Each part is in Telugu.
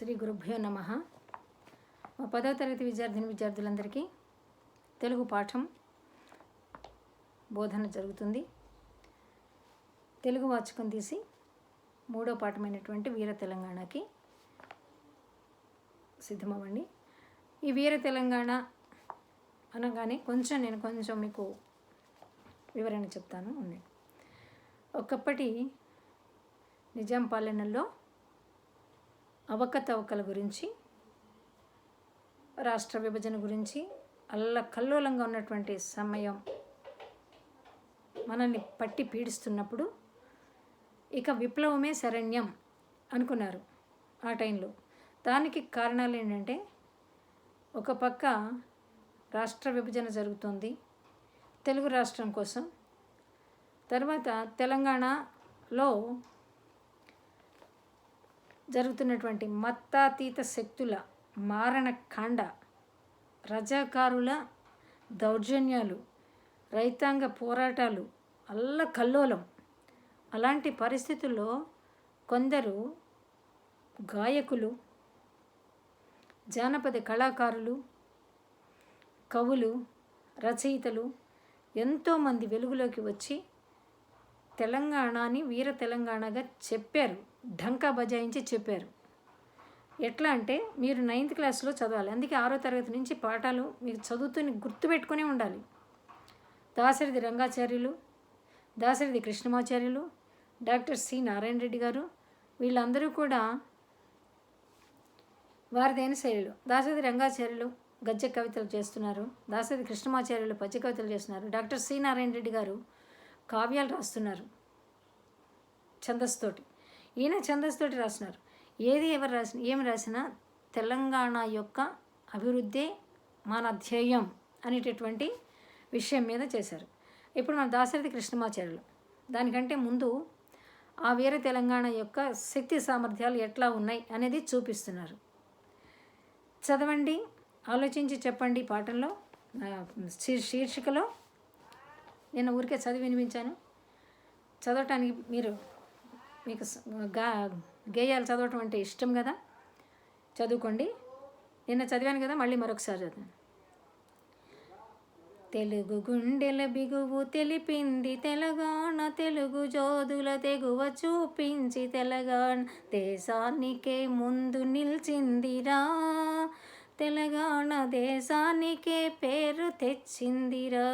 శ్రీ గురుభ్యో నమః. మా 10వ తరగతి విద్యార్థులందరికీ తెలుగు పాఠం బోధన జరుగుతుంది. తెలుగు వాచకం తీసి 3వ పాఠమైనటువంటి వీర తెలంగాణకి సిద్ధమవ్వండి. ఈ వీర తెలంగాణ అనగానే నేను కొంచెం మీకు వివరణ చెప్తాను. ఉండండి. ఒకప్పటి నిజాం పాలనలో అవకతవకల గురించి, రాష్ట్ర విభజన గురించి అల్లకల్లోలంగా ఉన్నటువంటి సమయం మనల్ని పట్టి పీడిస్తున్నప్పుడు ఇక విప్లవమే శరణ్యం అనుకున్నారు ఆ టైంలో. దానికి కారణాలు ఏంటంటే, ఒక పక్క రాష్ట్ర విభజన జరుగుతుంది తెలుగు రాష్ట్రం కోసం, తర్వాత తెలంగాణలో జరుగుతున్నటువంటి మత్తాతీత శక్తుల మారణకాండ, రజాకారుల దౌర్జన్యాలు, రైతాంగ పోరాటాలు అల్లకల్లోలం. అలాంటి పరిస్థితుల్లో కొందరు గాయకులు, జానపద కళాకారులు, కవులు, రచయితలు ఎంతోమంది వెలుగులోకి వచ్చి తెలంగాణని వీర తెలంగాణగా చెప్పారు, ఢంకా బజాయించి చెప్పారు. ఎట్లా అంటే, మీరు 9th క్లాస్లో చదవాలి, అందుకే 6వ తరగతి నుంచి పాఠాలు మీకు చదువుతూనే గుర్తుపెట్టుకునే ఉండాలి. దాశరథి రంగాచార్యులు, దాశరథి కృష్ణమాచార్యులు, డాక్టర్ సి నారాయణ రెడ్డి గారు, వీళ్ళందరూ కూడా వారిదైన శైలిలో. దాశరథి రంగాచార్యులు గద్య కవితలు చేస్తున్నారు, దాశరథి కృష్ణమాచార్యులు పద్య కవితలు చేస్తున్నారు, డాక్టర్ సి నారాయణ రెడ్డి గారు కావ్యాలు రాస్తున్నారు ఛందస్సుతోటి. ఈయన ఛందస్సుతోటి రాస్తున్నారు. ఏమి రాసినా తెలంగాణ యొక్క అభివృద్ధే మన ధ్యేయం అనేటటువంటి విషయం మీద చేశారు. ఇప్పుడు మన దాశరథి కృష్ణమాచార్యులు దానికంటే ముందు ఆ వీర తెలంగాణ యొక్క శక్తి సామర్థ్యాలు ఎట్లా ఉన్నాయి అనేది చూపిస్తున్నారు. చదవండి, ఆలోచించి చెప్పండి. పాఠంలో శీర్షికలో నేను ఊరికే చదివి వినిపించాను. చదవటానికి మీకు గేయాలు చదవటం అంటే ఇష్టం కదా, చదువుకోండి. నిన్న చదివాను కదా, మళ్ళీ మరొకసారి చదివాను. తెలుగు గుండెల బిగువు తెలిపింది తెలంగాణ, తెలుగు జోదుల తెగువ చూపించి తెలంగాణ దేశానికే ముందు నిలిచిందిరా, తెలంగాణ దేశానికే పేరు తెచ్చిందిరా.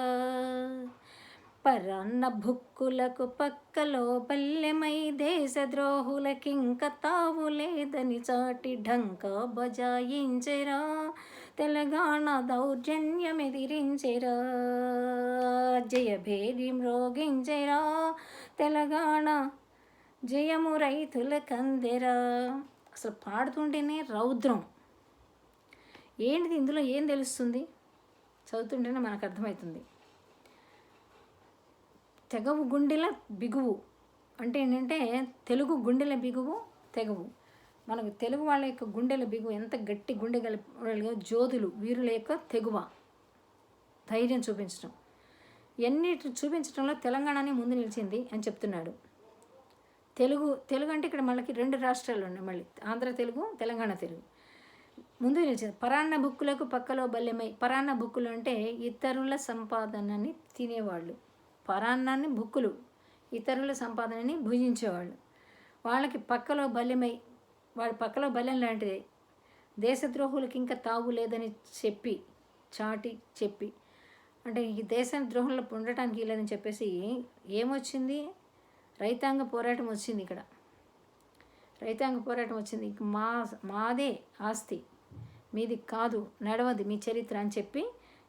పరాన్న భుక్కులకు పక్కలో బల్లెమై దేశద్రోహులకింక తావు లేదని చాటి ఢంకా బజాయించెరా, తెలంగాణ దౌర్జన్యమెదిరించెరా, జయభేరి మ్రోగించెరా, తెలంగాణ జయము రైతులకందెరా. అసలు పాడుతుంటేనే రౌద్రం. ఏంటిది, ఇందులో ఏం తెలుస్తుంది? చదువుతుంటేనే మనకు అర్థమవుతుంది. తెగవు గుండెల బిగువు అంటే ఏంటంటే, తెలుగు గుండెల బిగువు తెగవు. మనకు తెలుగు వాళ్ళ యొక్క గుండెల బిగువు ఎంత గట్టి గుండె గల జోధులు, వీరుల యొక్క తెగువ, ధైర్యం చూపించడం, ఎన్నిటి చూపించడంలో తెలంగాణని ముందు నిలిచింది అని చెప్తున్నాడు. తెలుగు అంటే ఇక్కడ మనకి 2 రాష్ట్రాలు ఉన్నాయి, మళ్ళీ ఆంధ్ర తెలుగు, తెలంగాణ తెలుగు ముందు నిలిచింది. పరాన్న బుక్కులకు పక్కలో బల్లెమై. పరాన్న బుక్కులు అంటే ఇతరుల సంపాదనని తినేవాళ్ళు, పరాన్నాన్ని బుక్కులు ఇతరుల సంపాదనని భుజించేవాళ్ళు. వాళ్ళకి పక్కలో బల్లెమై, వాడి పక్కలో బల్లెం లాంటిదే. దేశద్రోహులకి ఇంకా తావు లేదని చెప్పి అంటే ఈ దేశ ద్రోహుల్లో ఉండటానికి లేదని చెప్పేసి ఏమొచ్చింది? రైతాంగ పోరాటం వచ్చింది. ఇక్కడ రైతాంగ పోరాటం వచ్చింది. మాదే ఆస్తి, మీది కాదు, నడవది మీ చరిత్ర అని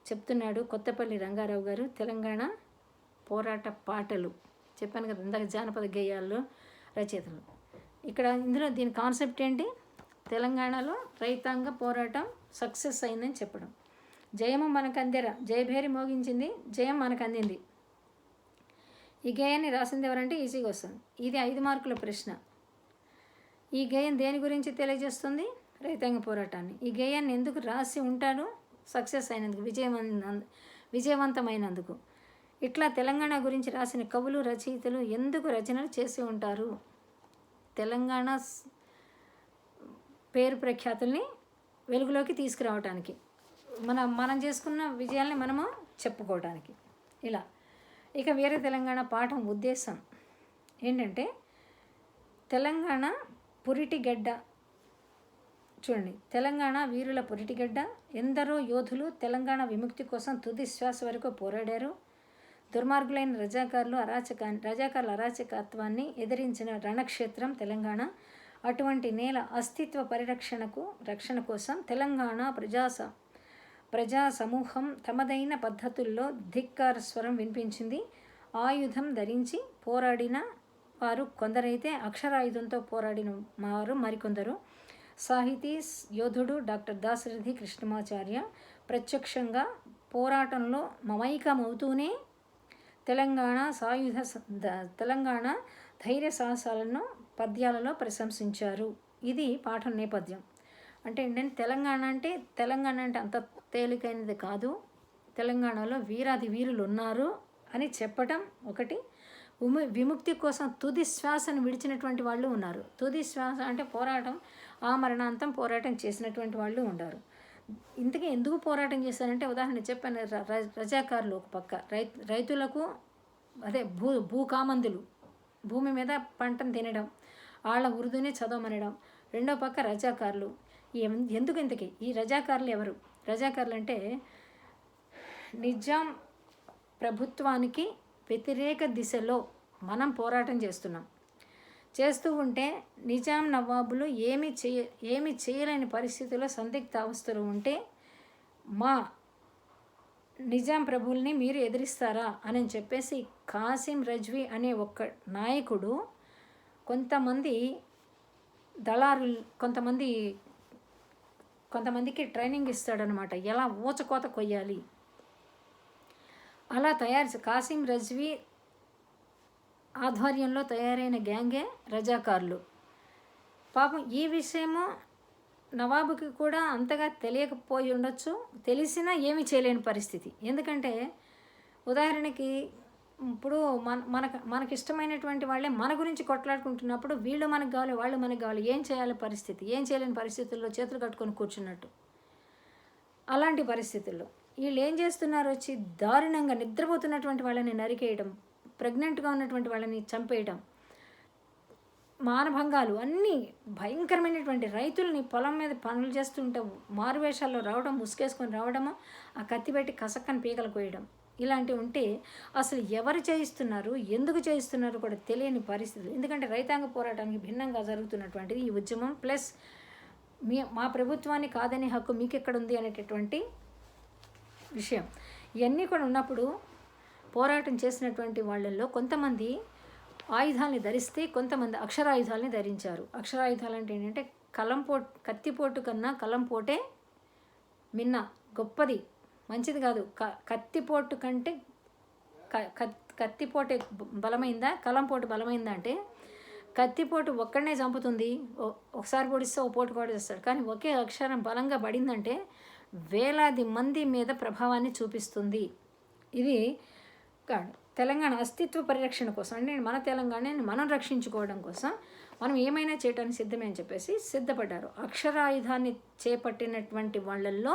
చెప్తున్నాడు కొత్తపల్లి రంగారావు గారు. తెలంగాణ పోరాట పాటలు చెప్పాను కదా ఇందాక, జానపద గేయాల్లో రచయితలు. ఇందులో దీని కాన్సెప్ట్ ఏంటి? తెలంగాణలో రైతాంగ పోరాటం సక్సెస్ అయిందని చెప్పడం. జయము మనకు అందేరా, జయభేరి మోగించింది, జయం మనకు అందింది. ఈ గేయాన్ని రాసింది ఎవరంటే ఈజీగా వస్తుంది. ఇది 5 మార్కుల ప్రశ్న. ఈ గేయం దేని గురించి తెలియజేస్తుంది? రైతాంగ పోరాటాన్ని. ఈ గేయాన్ని ఎందుకు రాసి ఉంటాడు? సక్సెస్ అయినందుకు, విజయవంతమైనందుకు. ఇట్లా తెలంగాణ గురించి రాసిన కవులు, రచయితలు ఎందుకు రచనలు చేసి ఉంటారు? తెలంగాణ పేరు ప్రఖ్యాతుల్ని వెలుగులోకి తీసుకురావటానికి, మనం చేసుకున్న విజయాల్ని మనము చెప్పుకోవడానికి. ఇలా ఇక వీర తెలంగాణ పాఠం ఉద్దేశం ఏంటంటే, తెలంగాణ పురిటిగడ్డ, చూడండి, తెలంగాణ వీరుల పురిటిగడ్డ. ఎందరో యోధులు తెలంగాణ విముక్తి కోసం తుది శ్వాస వరకు పోరాడారు. దుర్మార్గులైన రజాకారుల అరాచకత్వాన్ని ఎదిరించిన రణక్షేత్రం తెలంగాణ. అటువంటి నేల అస్తిత్వ రక్షణ కోసం తెలంగాణ ప్రజా సమూహం తమదైన పద్ధతుల్లో ధిక్కార స్వరం వినిపించింది. ఆయుధం ధరించి పోరాడిన వారు కొందరైతే అక్షరాయుధంతో పోరాడిన వారు మరికొందరు. సాహితీ యోధుడు డాక్టర్ దాశరథి కృష్ణమాచార్య ప్రత్యక్షంగా పోరాటంలో మమైకమవుతూనే తెలంగాణ ధైర్య సాహసాలను పద్యాలలో ప్రశంసించారు. ఇది పాఠం నేపథ్యం. అంటే ఏంటంటే, తెలంగాణ అంటే అంత తేలికైనది కాదు, తెలంగాణలో వీరాది వీరులు ఉన్నారు అని చెప్పటం ఒకటి. విముక్తి కోసం తుది శ్వాసను విడిచినటువంటి వాళ్ళు ఉన్నారు. తుది శ్వాస అంటే పోరాటం, మరణాంతం పోరాటం చేసినటువంటి వాళ్ళు ఉన్నారు. ఇంతకీ ఎందుకు పోరాటం చేశారంటే, ఉదాహరణ చెప్పాను, రజాకారులు ఒక పక్క, రైతులకు అదే భూకామందులు, భూమి మీద పంటను తినడం, వాళ్ళ ఉర్దూనే చదవమనడం. రెండో పక్క రజాకారులు. ఎందుకు ఇంతకీ ఈ రజాకారులు ఎవరు? రజాకారులు అంటే నిజాం ప్రభుత్వానికి వ్యతిరేక దిశలో మనం పోరాటం చేస్తూ ఉంటే, నిజాం నవాబులు ఏమి చేయలేని పరిస్థితుల్లో సందిగ్ధ అవస్థలు ఉంటే, మా నిజాం ప్రభుల్ని మీరు ఎదిరిస్తారా అని చెప్పేసి కాసిం రజ్వీ అనే ఒక నాయకుడు కొంతమంది దళారులు కొంతమందికి ట్రైనింగ్ ఇస్తాడనమాట, ఎలా ఊచకోత కొయ్యాలి. అలా కాసిం రజ్వీ ఆధ్వర్యంలో తయారైన గ్యాంగే రజాకారులు. పాపం ఈ విషయము నవాబుకి కూడా అంతగా తెలియకపోయి ఉండొచ్చు, తెలిసినా ఏమీ చేయలేని పరిస్థితి. ఎందుకంటే ఉదాహరణకి ఇప్పుడు మనకి ఇష్టమైనటువంటి వాళ్ళే మన గురించి కొట్లాడుకుంటున్నప్పుడు వీళ్ళు మనకు కావాలి, వాళ్ళు మనకు కావాలి, ఏం చేయలేని పరిస్థితుల్లో చేతులు కట్టుకొని కూర్చున్నట్టు. అలాంటి పరిస్థితుల్లో వీళ్ళు ఏం చేస్తున్నారు, వచ్చి దారుణంగా నిద్రపోతున్నటువంటి వాళ్ళని నరికేయడం, ప్రెగ్నెంట్గా ఉన్నటువంటి వాళ్ళని చంపేయడం, మానభంగాలు, అన్నీ భయంకరమైనటువంటి. రైతుల్ని పొలం మీద పనులు చేస్తుంటే మారువేషాల్లో రావడం, ముసుగేసుకొని రావడము, ఆ కత్తి పెట్టి కసక్కని పీకలు కోయడం, ఇలాంటివి ఉంటే అసలు ఎవరు చేయిస్తున్నారు, ఎందుకు చేయిస్తున్నారు కూడా తెలియని పరిస్థితులు. ఎందుకంటే రైతాంగ పోరాటానికి భిన్నంగా జరుగుతున్నటువంటిది ఈ ఉద్యమం. ప్లస్ మా ప్రభుత్వాన్ని కాదనే హక్కు మీకెక్కడుంది అనేటటువంటి విషయం. ఇవన్నీ కూడా ఉన్నప్పుడు పోరాటం చేసినటువంటి వాళ్ళల్లో కొంతమంది ఆయుధాలని ధరిస్తే, కొంతమంది అక్షరాయుధాలని ధరించారు. అక్షరాయుధాలు అంటే ఏంటంటే, కత్తిపోటు కన్నా కలంపోటే మిన్న గొప్పది, మంచిది కాదు. కత్తిపోటు కంటే కత్తిపోటే బలమైందా, కలంపోటు బలమైందా అంటే, కత్తిపోటు ఒక్కడనే చంపుతుంది, ఒకసారి పొడిస్తే ఒక పోటు కూడా చేస్తాడు. కానీ ఒకే అక్షరం బలంగా పడిందంటే వేలాది మంది మీద ప్రభావాన్ని చూపిస్తుంది. ఇది కాదు. తెలంగాణ అస్తిత్వ పరిరక్షణ కోసం, అంటే మన తెలంగాణని మనం రక్షించుకోవడం కోసం మనం ఏమైనా చేయడానికి సిద్ధమే అని చెప్పేసి సిద్ధపడ్డారు. అక్షరాయుధాన్ని చేపట్టినటువంటి వాళ్ళల్లో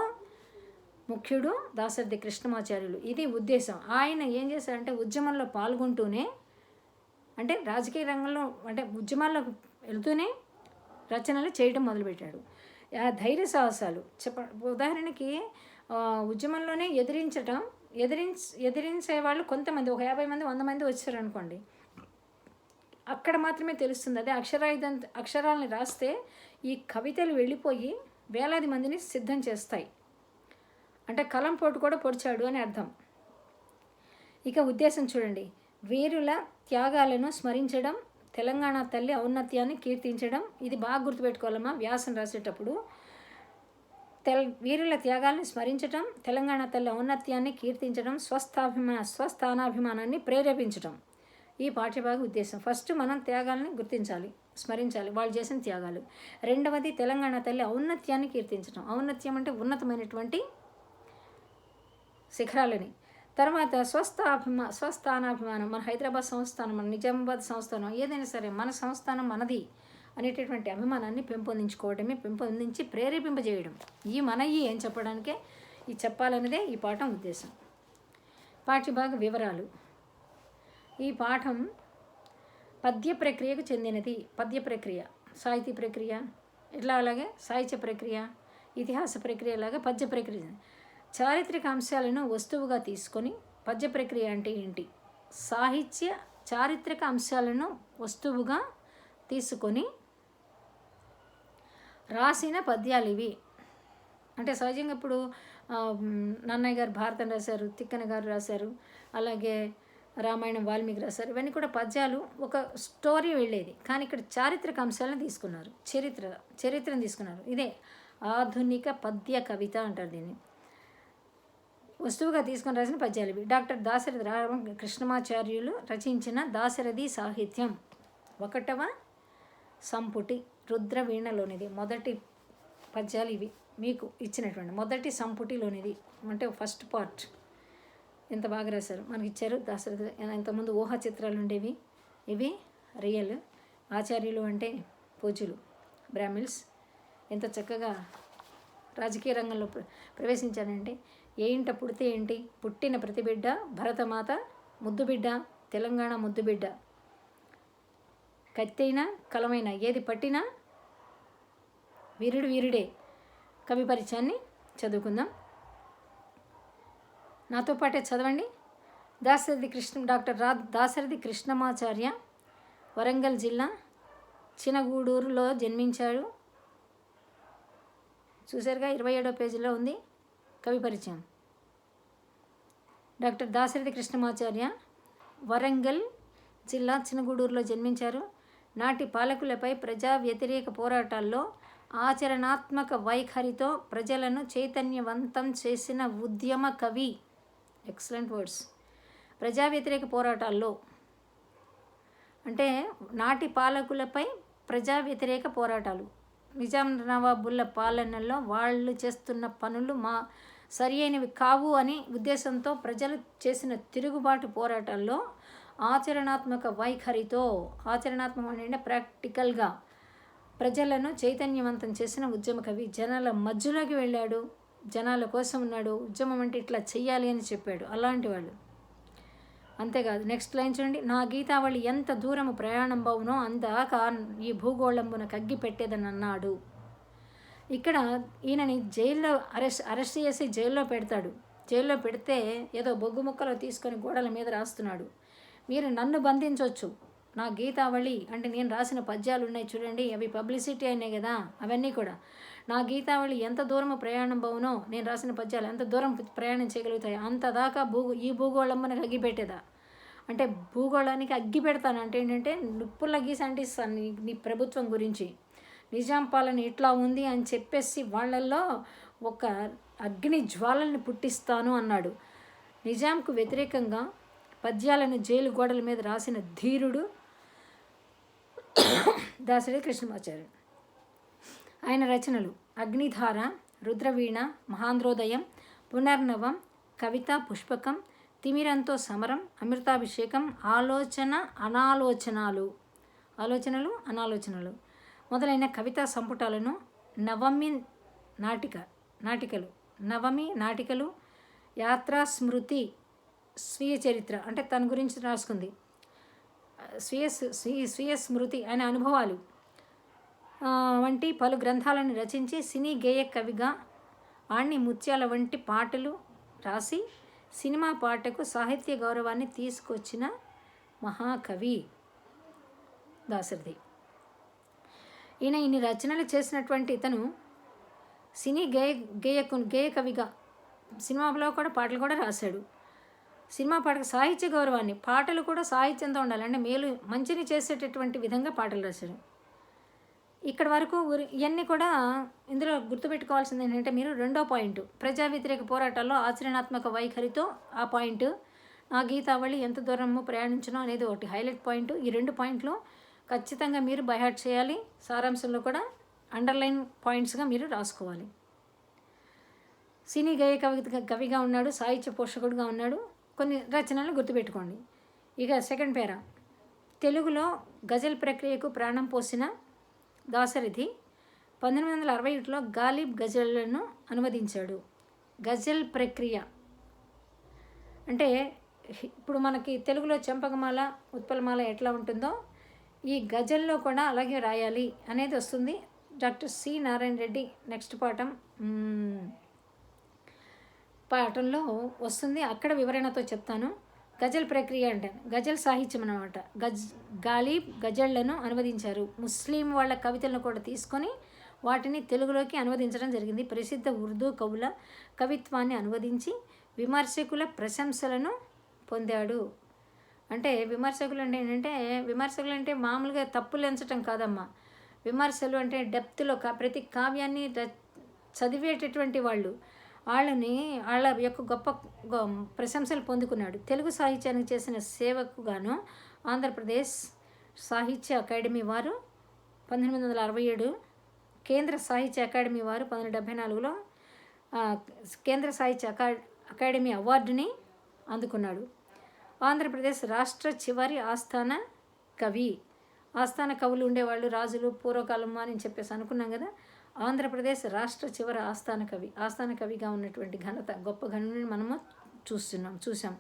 ముఖ్యుడు దాశరథి కృష్ణమాచార్యులు. ఇది ఉద్దేశం. ఆయన ఏం చేశారంటే, ఉద్యమంలో పాల్గొంటూనే, అంటే రాజకీయ రంగంలో అంటే ఉద్యమాల్లో వెళ్తూనే రచనలు చేయడం మొదలుపెట్టాడు. ధైర్య సాహసాలు ఉదాహరణకి ఉద్యమంలోనే ఎదిరించే వాళ్ళు కొంతమంది, ఒక 50 మంది 100 మంది వచ్చారు అనుకోండి, అక్కడ మాత్రమే తెలుస్తుంది. అదే అక్షరాలని రాస్తే ఈ కవితలు వెళ్ళిపోయి వేలాది మందిని సిద్ధం చేస్తాయి. అంటే కలం పోటు కూడా పొడిచాడు అని అర్థం. ఇక ఉద్దేశం చూడండి, వీరుల త్యాగాలను స్మరించడం, తెలంగాణ తల్లి ఔన్నత్యాన్ని కీర్తించడం. ఇది బాగా గుర్తుపెట్టుకోవాలమ్మా వ్యాసం రాసేటప్పుడు. వీరుల త్యాగాలను స్మరించడం, తెలంగాణ తల్లి ఔన్నత్యాన్ని కీర్తించడం, స్వస్థానాభిమానాన్ని ప్రేరేపించడం, ఈ పాఠ్యభాగ ఉద్దేశం. ఫస్ట్ మనం త్యాగాలని గుర్తించాలి, స్మరించాలి, వాళ్ళు చేసిన త్యాగాలు. రెండవది తెలంగాణ తల్లి ఔన్నత్యాన్ని కీర్తించడం. ఔన్నత్యం అంటే ఉన్నతమైనటువంటి శిఖరాలని. తర్వాత స్వస్థానాభిమానం. మన హైదరాబాద్ సంస్థానం, మన నిజామాబాద్ సంస్థానం, ఏదైనా సరే మన సంస్థానం మనది అనేటటువంటి అభిమానాన్ని పెంపొందించి ప్రేరేపింపజేయడం. ఈ ఏం చెప్పడానికే ఈ చెప్పాలన్నదే ఈ పాఠం ఉద్దేశం. పాఠ్యభాగ వివరాలు. ఈ పాఠం పద్య ప్రక్రియకు చెందినది. పద్య ప్రక్రియ, సాహితీ ప్రక్రియ ఇట్లా, అలాగే సాహిత్య ప్రక్రియ, ఇతిహాస ప్రక్రియ లాగా పద్య ప్రక్రియ. చారిత్రక అంశాలను వస్తువుగా తీసుకొని, పద్య ప్రక్రియ అంటే ఏంటి? సాహిత్య చారిత్రక అంశాలను వస్తువుగా తీసుకొని రాసిన పద్యాలు ఇవి. అంటే సహజంగా ఇప్పుడు నన్నయ్య గారు భారతం రాశారు, తిక్కన గారు రాశారు, అలాగే రామాయణం వాల్మీకి రాశారు. ఇవన్నీ కూడా పద్యాలు, ఒక స్టోరీ వెళ్ళేది. కానీ ఇక్కడ చారిత్రక అంశాలను తీసుకున్నారు, చరిత్రను తీసుకున్నారు. ఇదే ఆధునిక పద్య కవిత అంటారు దీన్ని. వస్తువుగా తీసుకొని రాసిన పద్యాలు ఇవి. డాక్టర్ దాశరథి కృష్ణమాచార్యులు రచించిన దాశరథి సాహిత్యం 1వ సంపుటి రుద్రవీణలోనిది. మొదటి పద్యాలు ఇవి మీకు ఇచ్చినటువంటి మొదటి సంపుటిలోనిది. అంటే ఫస్ట్ పార్ట్. ఎంత బాగా రాశారు మనకి ఇచ్చారు దాశరథి. ఇంతకుముందు ఊహా చిత్రాలు ఉండేవి, ఇవి రియల్. ఆచార్యులు అంటే పూజ్యులు, బ్రాహ్మిన్స్. ఎంత చక్కగా రాజకీయ రంగంలో ప్రవేశించానంటే, ఏ ఇంట పుడితే ఏంటి, పుట్టిన ప్రతి బిడ్డ భరతమాత ముద్దుబిడ్డ, తెలంగాణ ముద్దుబిడ్డ. కత్తైనా కలమైనా ఏది పట్టినా వీరుడే. కవి పరిచయాన్ని చదువుకుందాం. నాతో పాటే చదవండి. డాక్టర్ దాశరథి కృష్ణమాచార్య వరంగల్ జిల్లా చినగూడూరులో జన్మించాడు. చూసారుగా 27వ పేజీలో ఉంది కవి పరిచయం. డాక్టర్ దాశరథి కృష్ణమాచార్య వరంగల్ జిల్లా చినగూడూరులో జన్మించారు. నాటి పాలకులపై ప్రజా వ్యతిరేక పోరాటాల్లో ఆచరణాత్మక వైఖరితో ప్రజలను చైతన్యవంతం చేసిన ఉద్యమ కవి. Excellent words. ప్రజా వ్యతిరేక పోరాటాల్లో అంటే నాటి పాలకులపై ప్రజా వ్యతిరేక పోరాటాలు, నిజాం నవాబుల పాలనలో వాళ్ళు చేస్తున్న పనులు సరి అయినవి కావు అని ఉద్దేశంతో ప్రజలు చేసిన తిరుగుబాటు పోరాటాల్లో ఆచరణాత్మక వైఖరితో, ఆచరణాత్మకం అంటే ప్రాక్టికల్గా ప్రజలను చైతన్యవంతం చేసిన ఉద్యమ కవి. జనాల మధ్యలోకి వెళ్ళాడు, జనాల కోసం ఉన్నాడు. ఉద్యమం అంటే ఇట్లా చెయ్యాలి అని చెప్పాడు. అలాంటి వాళ్ళు. అంతేకాదు, నెక్స్ట్ లైన్ చూడండి. నా గీతావళి ఎంత దూరము ప్రయాణం బావునో అందాక ఈ భూగోళంబున కగ్గి పెట్టేదని అన్నాడు. ఇక్కడ ఈయనని జైల్లో అరెస్ట్ చేసి జైల్లో పెడతాడు. జైల్లో పెడితే ఏదో బొగ్గు ముక్కలో తీసుకొని గోడల మీద రాస్తున్నాడు. మీరు నన్ను బంధించవచ్చు, నా గీతావళి అంటే నేను రాసిన పద్యాలు ఉన్నాయి చూడండి, అవి పబ్లిసిటీ అయినాయి కదా, అవన్నీ కూడా. నా గీతావళి ఎంత దూరము ప్రయాణం బావునో, నేను రాసిన పద్యాలు ఎంత దూరం ప్రయాణం చేయగలుగుతాయి, అంతదాకా ఈ భూగోళంబునకు అగ్గిపెట్టేదా. అంటే భూగోళానికి అగ్గి పెడతాను అంటే ఏంటంటే నిప్పుల గీసి అంటిస్తాను నీ ప్రభుత్వం గురించి. నిజాం పాలన ఇట్లా ఉంది అని చెప్పేసి వాళ్ళల్లో ఒక అగ్ని జ్వాలల్ని పుట్టిస్తాను అన్నాడు. నిజాంకు వ్యతిరేకంగా పద్యాలను జైలు గోడల మీద రాసిన ధీరుడు దాశరథి కృష్ణమాచార్య. ఆయన రచనలు అగ్నిధార, రుద్రవీణ, మహాంధ్రోదయం, పునర్నవం, కవిత పుష్పకం, తిమిరంతో సమరం, అమృతాభిషేకం, ఆలోచనలు అనాలోచనలు మొదలైన కవితా సంపుటాలను, నవమి నాటికలు, యాత్రా స్మృతి, స్వీయ చరిత్ర అంటే తన గురించి రాసుకుంది, స్వీయ స్మృతి ఆయన అనుభవాలు వంటి పలు గ్రంథాలను రచించి సినీ గేయ కవిగా ఆణ్ణి ముత్యాల వంటి పాటలు రాసి సినిమా పాటకు సాహిత్య గౌరవాన్ని తీసుకొచ్చిన మహాకవి దాశరథి. ఈయన ఇన్ని రచనలు చేసినటువంటి ఇతను సినీ గేయ కవిగా సినిమాలో కూడా పాటలు కూడా రాశాడు. సినిమా పాటకు సాహిత్య గౌరవాన్ని, పాటలు కూడా సాహిత్యంతో ఉండాలి, అంటే మంచిని చేసేటటువంటి విధంగా పాటలు రాశాడు. ఇక్కడ వరకు ఇవన్నీ కూడా ఇందులో గుర్తుపెట్టుకోవాల్సింది ఏంటంటే, మీరు 2వ పాయింట్ ప్రజా వ్యతిరేక పోరాటాల్లో ఆచరణాత్మక వైఖరితో ఆ పాయింట్, నా గీతావళి ఎంత దూరము ప్రయాణించను అనేది ఒకటి హైలైట్ పాయింట్. ఈ 2 పాయింట్లు ఖచ్చితంగా మీరు బైహార్ట్ చేయాలి. సారాంశంలో కూడా అండర్లైన్ పాయింట్స్గా మీరు రాసుకోవాలి. సినీ గేయ కవిగా ఉన్నాడు, సాహిత్య పోషకుడుగా ఉన్నాడు. కొన్ని రచనలు గుర్తుపెట్టుకోండి. ఇక సెకండ్ పేరా, తెలుగులో గజల్ ప్రక్రియకు ప్రాణం పోసిన దాశరథి 1861లో గాలిబ్ గజళ్లను అనువదించాడు. గజల్ ప్రక్రియ అంటే ఇప్పుడు మనకి తెలుగులో చంపకమాల, ఉత్పలమాల ఎట్లా ఉంటుందో ఈ గజల్లో కూడా అలాగే రాయాలి అనేది వస్తుంది. Doctor C Narayana Reddy next పాఠంలో వస్తుంది. అక్కడ వివరణతో చెప్తాను. గజల్ ప్రక్రియ అంటే గజల్ సాహిత్యం అన్నమాట. గాలిబ్ గజళ్లను అనువదించారు. ముస్లిం వాళ్ళ కవితలను కూడా తీసుకొని వాటిని తెలుగులోకి అనువదించడం జరిగింది. ప్రసిద్ధ ఉర్దూ కవుల కవిత్వాన్ని అనువదించి విమర్శకుల ప్రశంసలను పొందాడు. అంటే విమర్శకులు అంటే ఏంటంటే, విమర్శకులు అంటే మామూలుగా తప్పులు ఎంచటం కాదమ్మా. విమర్శలు అంటే డెప్త్లో ప్రతి కావ్యాన్ని చదివేటటువంటి వాళ్ళ యొక్క గొప్ప ప్రశంసలు పొందుకున్నాడు. తెలుగు సాహిత్యానికి చేసిన సేవకు గాను ఆంధ్రప్రదేశ్ సాహిత్య అకాడమీ వారు 1867, కేంద్ర సాహిత్య అకాడమీ వారు 1974లో కేంద్ర సాహిత్య అకాడమీ అవార్డుని అందుకున్నాడు. ఆంధ్రప్రదేశ్ రాష్ట్ర చివరి ఆస్థాన కవి. ఆస్థాన కవులు ఉండేవాళ్ళు రాజులు పూర్వకాలం అని చెప్పేసి అనుకున్నాం కదా. ఆంధ్రప్రదేశ్ రాష్ట్ర చివరి ఆస్థాన కవిగా ఉన్నటువంటి ఘనత, గొప్ప ఘనుని మనము చూసాం.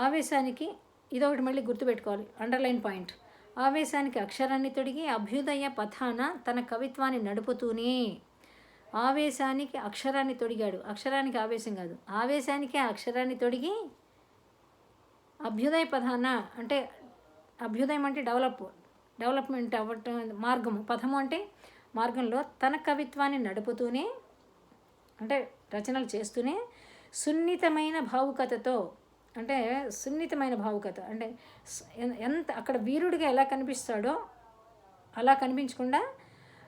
ఆవేశానికి ఇదొకటి మళ్ళీ గుర్తుపెట్టుకోవాలి, అండర్లైన్ పాయింట్. ఆవేశానికి అక్షరాన్ని తొడిగి అభ్యుదయ పథాన తన కవిత్వాన్ని నడుపుతూనే, ఆవేశానికి అక్షరాన్ని తొడిగాడు. అక్షరానికి ఆవేశం కాదు, ఆవేశానికే అక్షరాన్ని తొడిగి అభ్యుదయ పథాన అంటే అభ్యుదయం అంటే డెవలప్మెంట్ అవ్వటం, మార్గము, పథము అంటే మార్గంలో తన కవిత్వాన్ని నడుపుతూనే అంటే రచనలు చేస్తూనే సున్నితమైన భావుకత అంటే ఎంత అక్కడ వీరుడిగా ఎలా కనిపిస్తాడో అలా కనిపించకుండా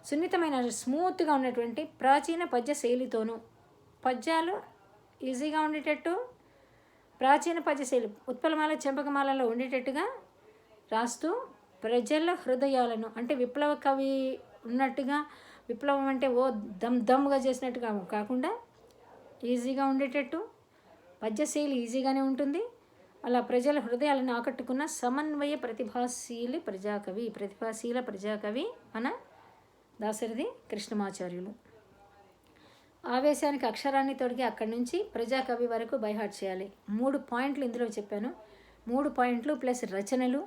సున్నితమైన స్మూత్గా ఉన్నటువంటి ప్రాచీన పద్య శైలితోనూ, పద్యాలు ఈజీగా ఉండేటట్టు ప్రాచీన పద్య శైలి ఉత్పలమాల, చంపకమాలలో ఉండేటట్టుగా రాస్తూ ప్రజల హృదయాలను అంటే విప్లవ కవి ఉన్నట్టుగా, విప్లవం అంటే ఓ దమ్గా చేసినట్టుగా కాకుండా ఈజీగా ఉండేటట్టు, పద్యశైలి ఈజీగానే ఉంటుంది. అలా ప్రజల హృదయాలను ఆకట్టుకున్న సమన్వయ ప్రతిభాశీల ప్రజాకవి మన దాశరథి కృష్ణమాచార్యులు. ఆవేశానికి అక్షరాన్ని తొడిగి అక్కడి నుంచి ప్రజాకవి వరకు బైహార్ట్ చేయాలి. 3 పాయింట్లు ఇందులో చెప్పాను. 3 పాయింట్లు ప్లస్ రచనలు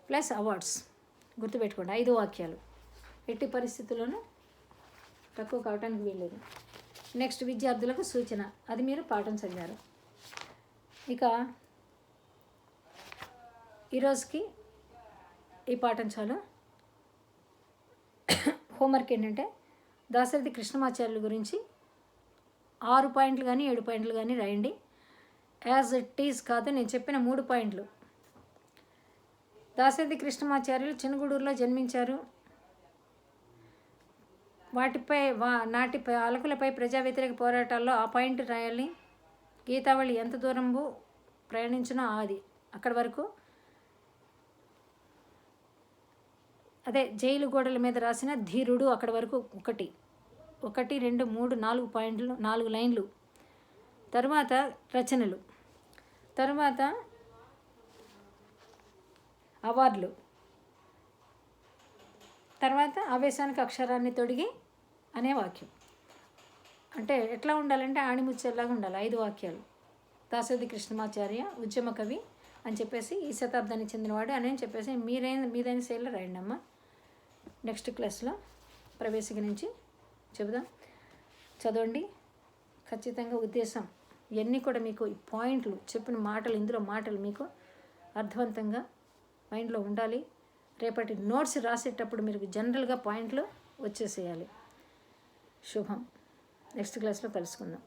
ప్లస్ అవార్డ్స్ గుర్తుపెట్టుకోండి. 5 వాక్యాలు ఎట్టి పరిస్థితుల్లోనూ తక్కువ కావటానికి వీల్లేదు. నెక్స్ట్ విద్యార్థులకు సూచన, అది మీరు పాఠం చదివారు. ఇక ఈరోజుకి ఈ పాఠం చాలు. హోంవర్క్ ఏంటంటే దాశరథి కృష్ణమాచార్యుల గురించి 6 పాయింట్లు కానీ 7 పాయింట్లు కానీ రాయండి. యాజ్ ఇట్ ఈజ్ కాదు, నేను చెప్పిన 3 పాయింట్లు. దాశరథి కృష్ణమాచార్యులు చిన్నగూడూరులో జన్మించారు. నాటి పాలకులపై ప్రజా వ్యతిరేక పోరాటాల్లో ఆ పాయింట్ రాయాలి. గీతావళి ఎంత దూరంబు ప్రయాణించినా అక్కడి వరకు, అదే జైలు గోడల మీద రాసిన ధీరుడు అక్కడి వరకు 1, 2, 3, 4 పాయింట్లు, 4 లైన్లు. తర్వాత రచనలు, తర్వాత అవార్డులు, తర్వాత ఆవేశానికి అక్షరాన్ని తొడిగి అనే వాక్యం. అంటే ఎట్లా ఉండాలంటే ఆణిముచ్చేలాగా ఉండాలి. 5 వాక్యాలు. దాశరథి కృష్ణమాచార్య ఉద్యమ కవి అని చెప్పేసి, ఈ శతాబ్దానికి చెందినవాడు అని చెప్పేసి మీదైన శైలిలో రాయండి అమ్మ. నెక్స్ట్ క్లాస్లో ప్రవేశిక నుంచి చెబుదాం. చదవండి ఖచ్చితంగా. ఉద్దేశం ఇవన్నీ కూడా మీకు ఈ పాయింట్లు చెప్పిన మాటలు, ఇందులో మాటలు మీకు అర్థవంతంగా మైండ్లో ఉండాలి. రేపటి నోట్స్ రాసేటప్పుడు మీరు జనరల్గా పాయింట్లు వచ్చేసేయాలి. శుభం. నెక్స్ట్ క్లాస్లో కలుసుకుందాం.